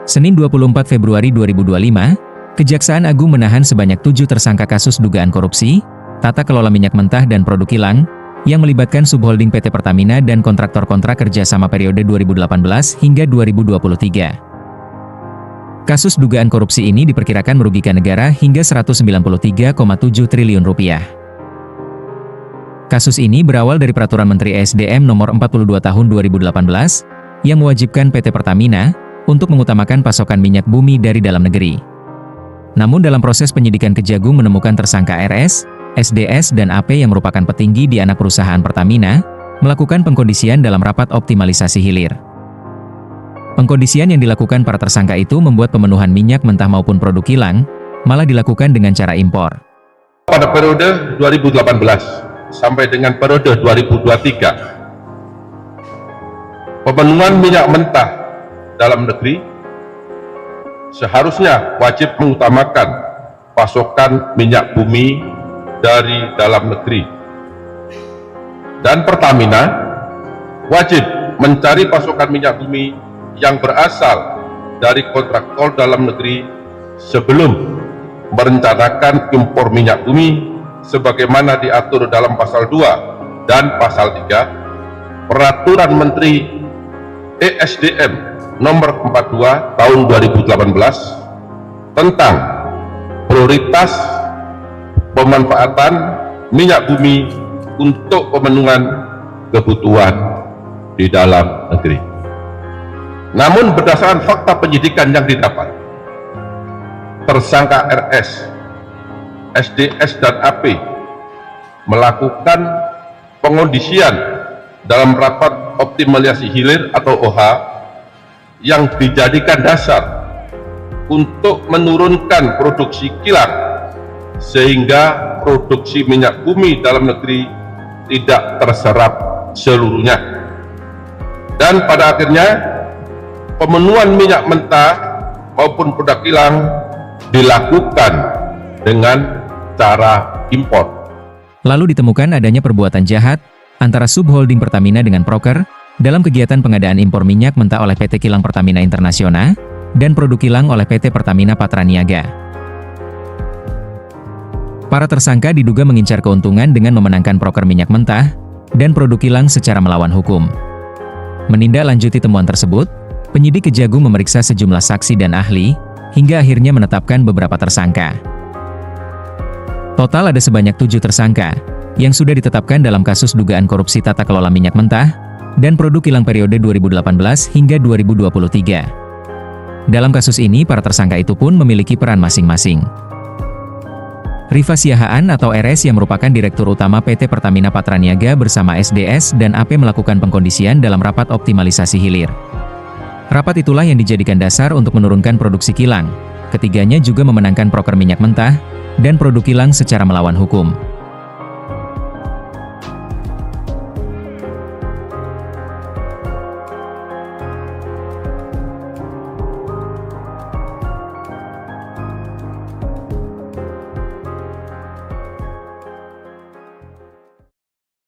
Senin 24 Februari 2025, Kejaksaan Agung menahan sebanyak 7 tersangka kasus dugaan korupsi, tata kelola minyak mentah dan produk kilang, yang melibatkan subholding PT Pertamina dan kontraktor kontrak kerja sama periode 2018 hingga 2023. Kasus dugaan korupsi ini diperkirakan merugikan negara hingga Rp193,7 triliun. Kasus ini berawal dari Peraturan Menteri ESDM Nomor 42 Tahun 2018, yang mewajibkan PT Pertamina untuk mengutamakan pasokan minyak bumi dari dalam negeri. Namun dalam proses penyidikan Kejagung menemukan tersangka RS, SDS dan AP yang merupakan petinggi di anak perusahaan Pertamina, melakukan pengkondisian dalam rapat optimalisasi hilir. Pengkondisian yang dilakukan para tersangka itu membuat pemenuhan minyak mentah maupun produk kilang, malah dilakukan dengan cara impor. Pada periode 2018 sampai dengan periode 2023, pemenuhan minyak mentah dalam negeri seharusnya wajib mengutamakan pasokan minyak bumi dari dalam negeri, dan Pertamina wajib mencari pasokan minyak bumi yang berasal dari kontraktor dalam negeri sebelum merencanakan impor minyak bumi sebagaimana diatur dalam pasal 2 dan pasal 3 Peraturan Menteri ESDM Nomor 42 Tahun 2018 tentang prioritas pemanfaatan minyak bumi untuk pemenuhan kebutuhan di dalam negeri. Namun berdasarkan fakta penyidikan yang didapat, tersangka RS, SDS dan AP melakukan pengondisian dalam rapat optimalisasi hilir atau OH yang dijadikan dasar untuk menurunkan produksi kilang sehingga produksi minyak bumi dalam negeri tidak terserap seluruhnya, dan pada akhirnya pemenuhan minyak mentah maupun produk kilang dilakukan dengan cara impor. Lalu ditemukan adanya perbuatan jahat antara subholding Pertamina dengan broker dalam kegiatan pengadaan impor minyak mentah oleh PT Kilang Pertamina Internasional dan produk kilang oleh PT Pertamina Patraniaga. Para tersangka diduga mengincar keuntungan dengan memenangkan broker minyak mentah dan produk kilang secara melawan hukum. Menindaklanjuti temuan tersebut, penyidik Kejagung memeriksa sejumlah saksi dan ahli, hingga akhirnya menetapkan beberapa tersangka. Total ada sebanyak 7 tersangka, yang sudah ditetapkan dalam kasus dugaan korupsi tata kelola minyak mentah dan produk kilang periode 2018 hingga 2023. Dalam kasus ini, para tersangka itu pun memiliki peran masing-masing. Rifa Siahaan atau RS yang merupakan Direktur Utama PT Pertamina Patraniaga bersama SDS dan AP melakukan pengkondisian dalam rapat optimalisasi hilir. Rapat itulah yang dijadikan dasar untuk menurunkan produksi kilang. Ketiganya juga memenangkan proker minyak mentah dan produk kilang secara melawan hukum.